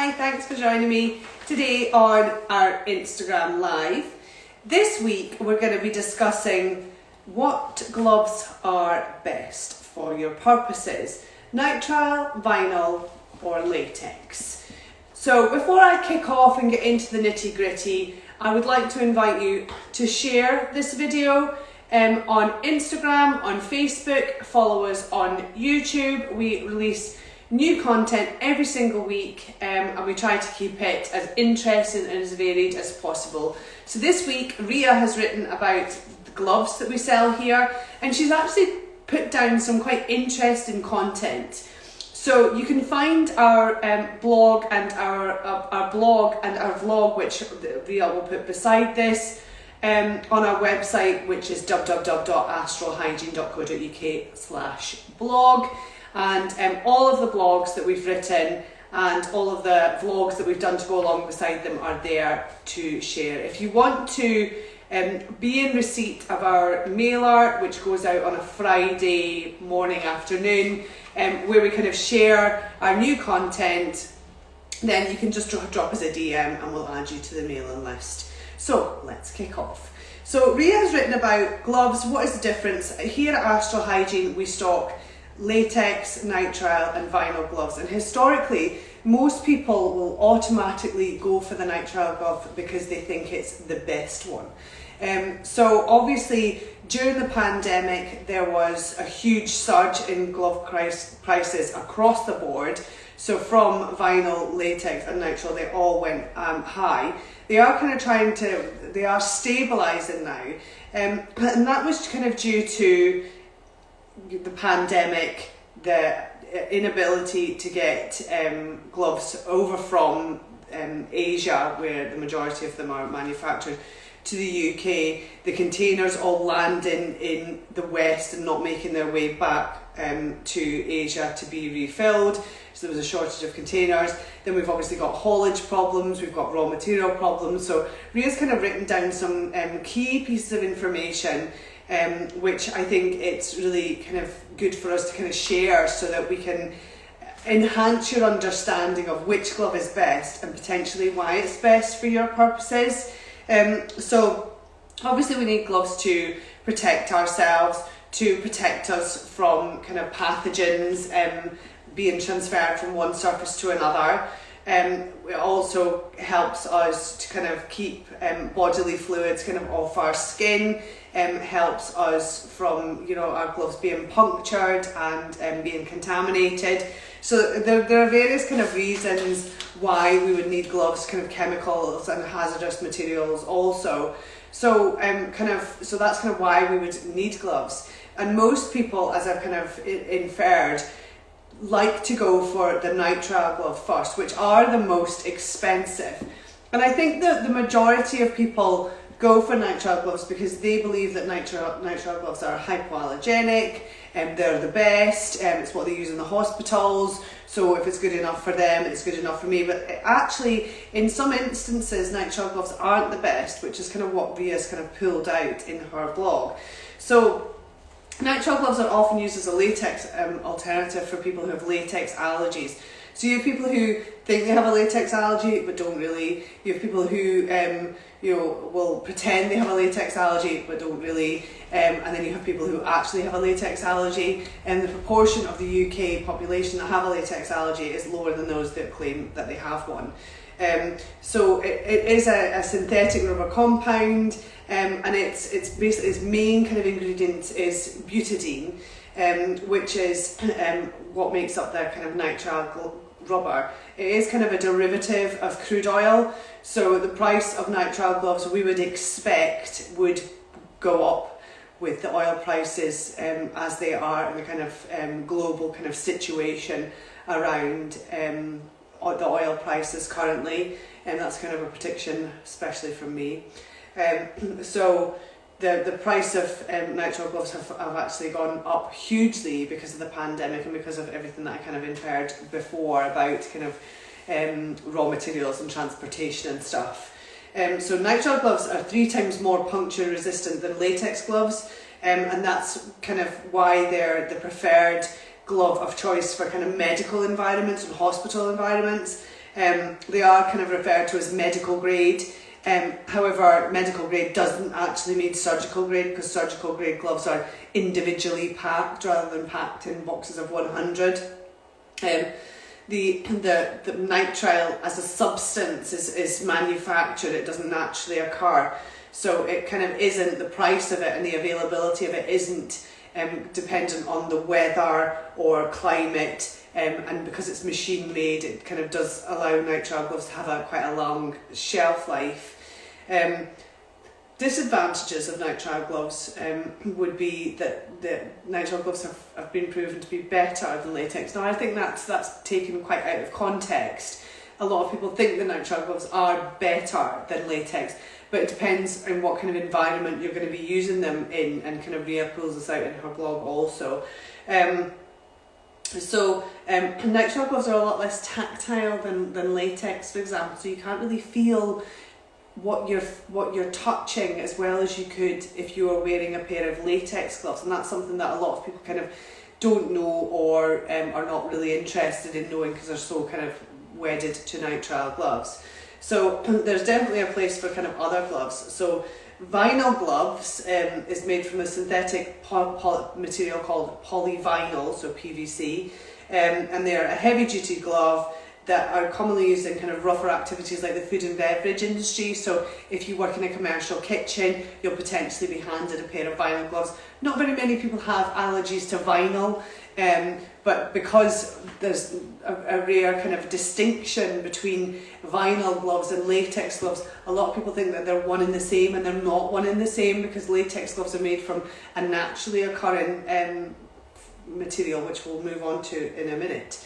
Hi, thanks for joining me today on our Instagram Live. This week we're going to be discussing what gloves are best for your purposes. Nitrile, vinyl or latex. So before I kick off and get into the nitty gritty, I would like to invite you to share this video on Instagram, on Facebook, follow us on YouTube. We release new content every single week and we try to keep it as interesting and as varied as possible. So this week Ria has written about the gloves that we sell here, and she's actually put down some quite interesting content. So you can find our blog and our vlog, which Ria will put beside this, on our website, which is www.astralhygiene.co.uk/blog. And all of the blogs that we've written and all of the vlogs that we've done to go along beside them are there to share. If you want to be in receipt of our mailer, which goes out on a Friday morning, afternoon, where we kind of share our new content, then you can just drop us a DM and we'll add you to the mailing list. So let's kick off. So Ria has written about gloves. What is the difference? Here at Astral Hygiene we stock latex, nitrile and vinyl gloves, and historically most people will automatically go for the nitrile glove because they think it's the best one. So obviously during the pandemic there was a huge surge in glove prices across the board. So from vinyl, latex and nitrile, they all went high. They are kind of they are stabilising now, and that was kind of due to the pandemic, the inability to get gloves over from Asia, where the majority of them are manufactured, to the UK, the containers all landing in the West and not making their way back to Asia to be refilled. So there was a shortage of containers. Then we've obviously got haulage problems, we've got raw material problems. So Ria's kind of written down some key pieces of information which I think it's really kind of good for us to kind of share so that we can enhance your understanding of which glove is best and potentially why it's best for your purposes. So obviously we need gloves to protect ourselves, to protect us from kind of pathogens being transferred from one surface to another. It also helps us to kind of keep bodily fluids kind of off our skin, helps us from our gloves being punctured and being contaminated. So there are various kind of reasons why we would need gloves, kind of chemicals and hazardous materials also. So so that's kind of why we would need gloves. And most people, as I've kind of inferred, like to go for the nitrile glove first, which are the most expensive. And I think that the majority of people go for nitrile gloves because they believe that nitrile gloves are hypoallergenic and they're the best, and it's what they use in the hospitals. So if it's good enough for them, it's good enough for me. But actually, in some instances, nitrile gloves aren't the best, which is kind of what Ria's kind of pulled out in her blog. So nitrile gloves are often used as a latex alternative for people who have latex allergies. So you have people who think they have a latex allergy but don't really. You have people who will pretend they have a latex allergy but don't really. And then you have people who actually have a latex allergy. And the proportion of the UK population that have a latex allergy is lower than those that claim that they have one. So it is a synthetic rubber compound, and its basically its main kind of ingredient is butadiene, which is what makes up the kind of nitrile rubber. It is kind of a derivative of crude oil, so the price of nitrile gloves we would expect would go up with the oil prices as they are in the kind of global kind of situation around the oil prices currently, and that's kind of a prediction, especially from me. So the price of nitrile gloves have actually gone up hugely because of the pandemic and because of everything that I kind of inferred before about kind of raw materials and transportation and stuff. So nitrile gloves are 3 times more puncture resistant than latex gloves, and that's kind of why they're the preferred glove of choice for kind of medical environments and hospital environments. They are kind of referred to as medical grade. However, medical grade doesn't actually mean surgical grade, because surgical grade gloves are individually packed rather than packed in boxes of 100. The nitrile as a substance is manufactured, it doesn't naturally occur. So it kind of isn't, the price of it and the availability of it isn't dependent on the weather or climate, and because it's machine made, it kind of does allow nitrile gloves to have quite a long shelf life. Disadvantages of nitrile gloves would be that the nitrile gloves have been proven to be better than latex. Now I think that's taken quite out of context. A lot of people think the nitrile gloves are better than latex, but it depends on what kind of environment you're going to be using them in, and kind of Rhea pulls this out in her blog also. Nitrile gloves are a lot less tactile than latex, for example, so you can't really feel what you're touching as well as you could if you were wearing a pair of latex gloves, and that's something that a lot of people kind of don't know or are not really interested in knowing, because they're so kind of wedded to nitrile gloves. So there's definitely a place for kind of other gloves. So vinyl gloves is made from a synthetic material called polyvinyl, so PVC, and they're a heavy duty glove that are commonly used in kind of rougher activities like the food and beverage industry. So if you work in a commercial kitchen, you'll potentially be handed a pair of vinyl gloves. Not very many people have allergies to vinyl, but because there's a rare kind of distinction between vinyl gloves and latex gloves, a lot of people think that they're one and the same, and they're not one and the same, because latex gloves are made from a naturally occurring material, which we'll move on to in a minute.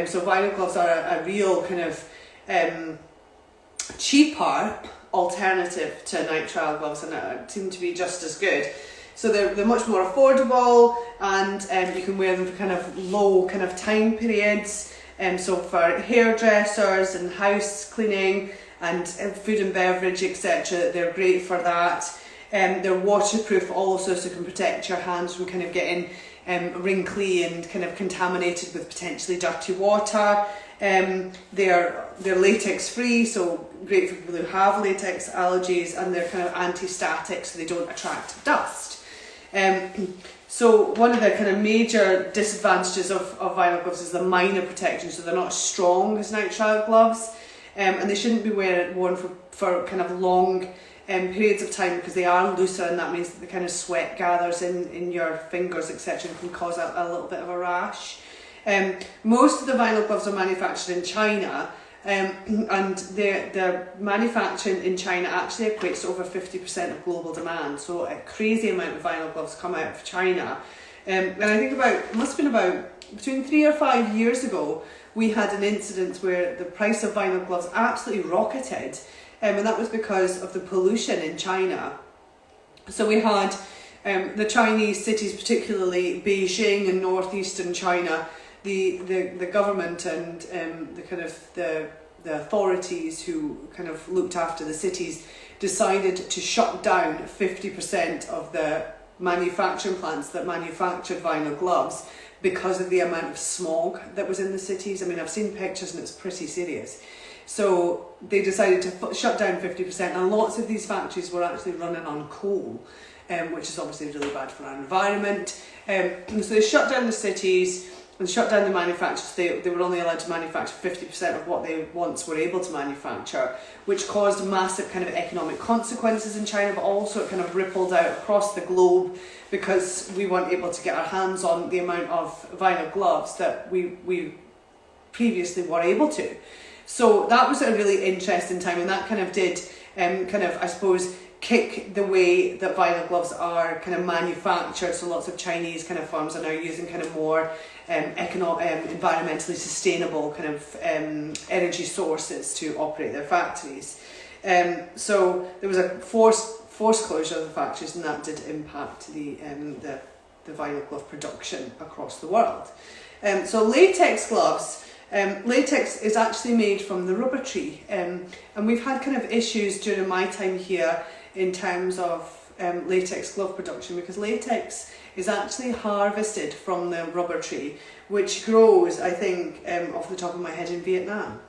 So vinyl gloves are a real kind of cheaper alternative to nitrile gloves, and seem to be just as good. So they're much more affordable, and you can wear them for kind of low kind of time periods. So for hairdressers and house cleaning and food and beverage, etc., they're great for that. They're waterproof also, so can protect your hands from kind of getting wrinkly and kind of contaminated with potentially dirty water. They're latex free, so great for people who have latex allergies, and they're kind of anti-static, so they don't attract dust. So one of the kind of major disadvantages of vinyl gloves is the minor protection, so they're not as strong as nitrile gloves, and they shouldn't be worn for kind of long periods of time, because they are looser, and that means that the kind of sweat gathers in your fingers, etc., and can cause a little bit of a rash. Most of the vinyl gloves are manufactured in China, and their manufacturing in China actually equates to over 50% of global demand. So a crazy amount of vinyl gloves come out of China. And I think it must have been about between 3 or 5 years ago, we had an incident where the price of vinyl gloves absolutely rocketed. And that was because of the pollution in China. So we had the Chinese cities, particularly Beijing and northeastern China, the government and the authorities who kind of looked after the cities decided to shut down 50% of the manufacturing plants that manufactured vinyl gloves because of the amount of smog that was in the cities. I mean, I've seen pictures and it's pretty serious. So they decided to shut down 50%, and lots of these factories were actually running on coal, which is obviously really bad for our environment. So they shut down the cities and shut down the manufacturers. They were only allowed to manufacture 50% of what they once were able to manufacture, which caused massive kind of economic consequences in China, but also it kind of rippled out across the globe, because we weren't able to get our hands on the amount of vinyl gloves that we previously were able to. So that was a really interesting time, and that kind of did I suppose, kick the way that vinyl gloves are kind of manufactured. So lots of Chinese kind of firms are now using kind of more environmentally sustainable kind of energy sources to operate their factories. So there was a forced closure of the factories, and that did impact the vinyl glove production across the world. So latex gloves. Latex is actually made from the rubber tree, and we've had kind of issues during my time here in terms of latex glove production, because latex is actually harvested from the rubber tree, which grows, I think, off the top of my head, in Vietnam.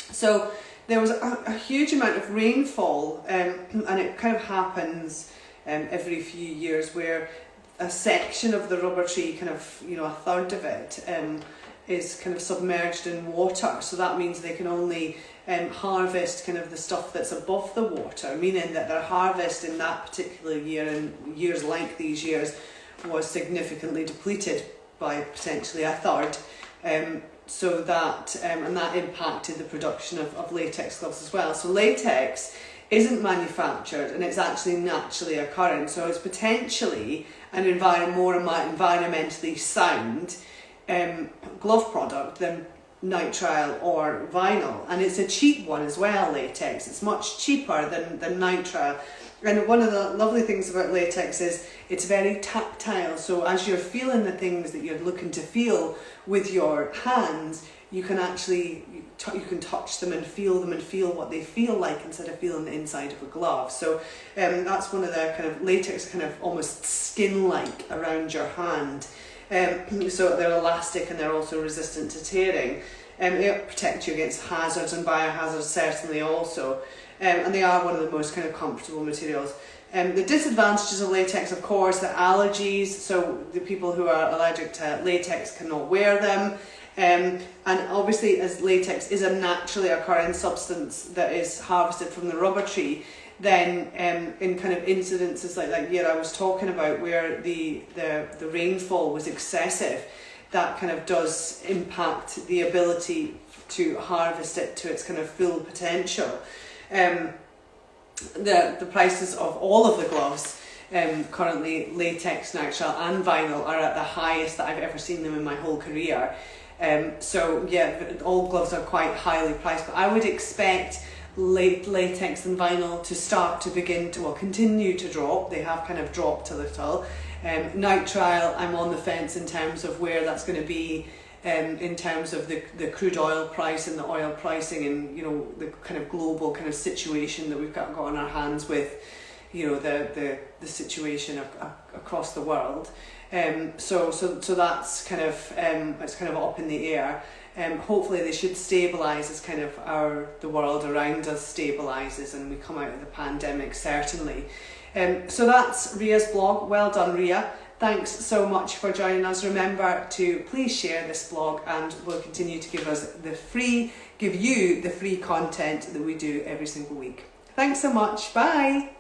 So there was a huge amount of rainfall, and it kind of happens every few years where a section of the rubber tree, kind of, you know, a third of it, is kind of submerged in water. So that means they can only harvest kind of the stuff that's above the water, meaning that their harvest in that particular year, and years like these years, was significantly depleted by potentially a third. So that, and that impacted the production of latex gloves as well. So latex isn't manufactured, and it's actually naturally occurring. So it's potentially an more environmentally sound glove product than nitrile or vinyl. And it's a cheap one as well, latex. It's much cheaper than nitrile. And one of the lovely things about latex is it's very tactile. So as you're feeling the things that you're looking to feel with your hands, you can actually you can touch them and feel what they feel like, instead of feeling the inside of a glove. So that's one of the kind of latex, kind of almost skin-like around your hand. So they're elastic, and they're also resistant to tearing. They protect you against hazards and biohazards certainly also. And they are one of the most kind of comfortable materials. The disadvantages of latex, of course, the allergies. So the people who are allergic to latex cannot wear them. And obviously, as latex is a naturally occurring substance that is harvested from the rubber tree, then in kind of incidences like I was talking about, where the rainfall was excessive, that kind of does impact the ability to harvest it to its kind of full potential. The prices of all of the gloves, currently latex, nitrile and vinyl, are at the highest that I've ever seen them in my whole career. So yeah, all gloves are quite highly priced, but I would expect latex and vinyl to continue to drop. They have kind of dropped a little. Nitrile, I'm on the fence in terms of where that's going to be, in terms of the crude oil price and the oil pricing, and, you know, the kind of global kind of situation that we've got on our hands with, you know, the situation across the world. So that's kind of it's kind of up in the air. Hopefully they should stabilise as kind of the world around us stabilises and we come out of the pandemic, certainly. So that's Ria's blog. Well done, Ria. Thanks so much for joining us. Remember to please share this blog, and we'll continue to give you the free content that we do every single week. Thanks so much. Bye.